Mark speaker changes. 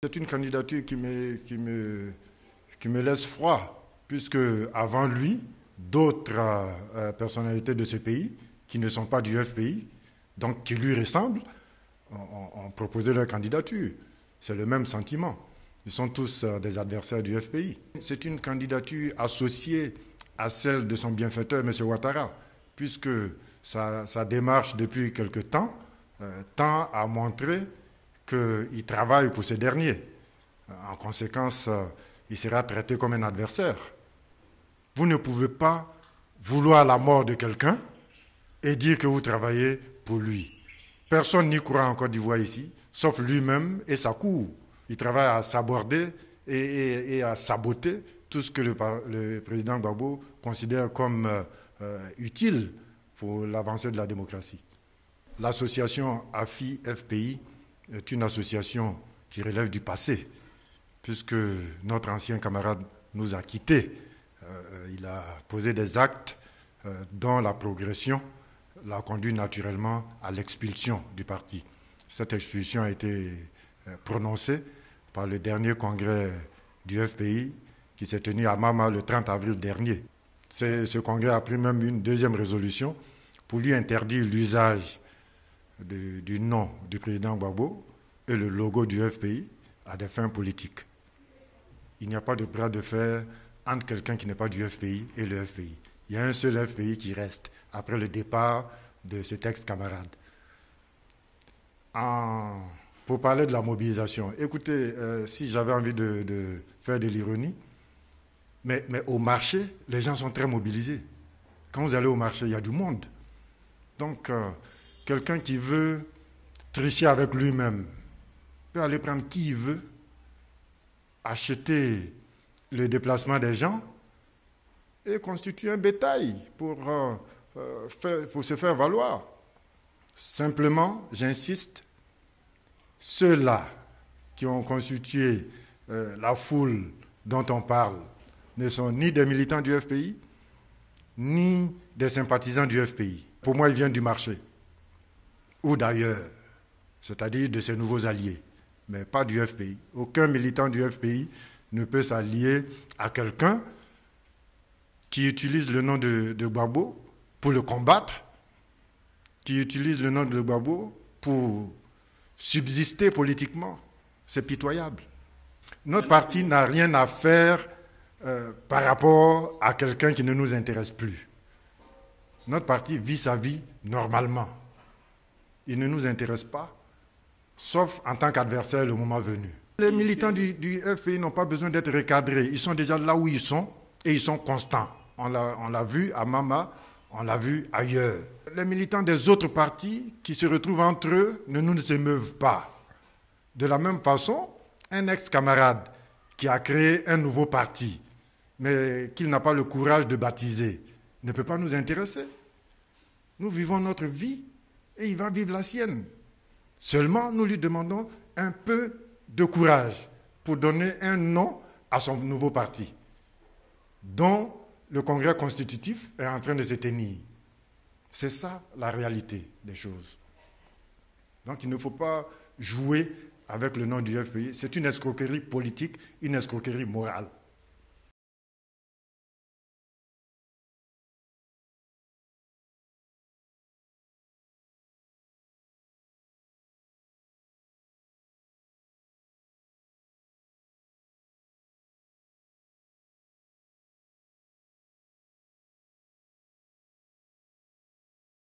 Speaker 1: C'est une candidature qui me laisse froid, puisque avant lui, d'autres personnalités de ce pays, qui ne sont pas du FPI, donc qui lui ressemblent, ont proposé leur candidature. C'est le même sentiment. Ils sont tous des adversaires du FPI. C'est une candidature associée à celle de son bienfaiteur, M. Ouattara, puisque sa démarche depuis quelque temps tend à montrer qu'il travaille pour ces derniers. En conséquence, il sera traité comme un adversaire. Vous ne pouvez pas vouloir la mort de quelqu'un et dire que vous travaillez pour lui. Personne n'y croit en Côte d'Ivoire ici, sauf lui-même et sa cour. Il travaille à s'aborder et à saboter tout ce que le président Gbagbo considère comme utile pour l'avancée de la démocratie. L'association AFI-FPI est une association qui relève du passé, puisque notre ancien camarade nous a quittés. Il a posé des actes dont la progression l'a conduit naturellement à l'expulsion du parti. Cette expulsion a été prononcée par le dernier congrès du FPI qui s'est tenu à Mama le 30 avril dernier. Ce congrès a pris même une deuxième résolution pour lui interdire l'usage du nom du président Gbagbo et le logo du FPI à des fins politiques. Il n'y a pas de bras de fer entre quelqu'un qui n'est pas du FPI et le FPI. Il y a un seul FPI qui reste après le départ de cet ex-camarade. Pour parler de la mobilisation, écoutez, si j'avais envie de faire de l'ironie, mais au marché, les gens sont très mobilisés. Quand vous allez au marché, il y a du monde. Donc, quelqu'un qui veut tricher avec lui-même peut aller prendre qui il veut, acheter le déplacement des gens et constituer un bétail pour se faire valoir. Simplement, j'insiste, ceux-là qui ont constitué la foule dont on parle ne sont ni des militants du FPI, ni des sympathisants du FPI. Pour moi, ils viennent du marché, ou d'ailleurs, c'est-à-dire de ses nouveaux alliés, mais pas du FPI. Aucun militant du FPI ne peut s'allier à quelqu'un qui utilise le nom de Gbagbo pour le combattre, qui utilise le nom de Gbagbo pour subsister politiquement. C'est pitoyable. Notre parti n'a rien à faire par rapport à quelqu'un qui ne nous intéresse plus. Notre parti vit sa vie normalement. Il ne nous intéresse pas, sauf en tant qu'adversaire le moment venu. Les militants du FPI n'ont pas besoin d'être recadrés. Ils sont déjà là où ils sont et ils sont constants. On l'a vu à Mama, on l'a vu ailleurs. Les militants des autres partis qui se retrouvent entre eux ne nous émeuvent pas. De la même façon, un ex-camarade qui a créé un nouveau parti, mais qu'il n'a pas le courage de baptiser, ne peut pas nous intéresser. Nous vivons notre vie et il va vivre la sienne. Seulement, nous lui demandons un peu de courage pour donner un nom à son nouveau parti, dont le congrès constitutif est en train de se tenir. C'est ça la réalité des choses. Donc il ne faut pas jouer avec le nom du FPI. C'est une escroquerie politique, une escroquerie morale.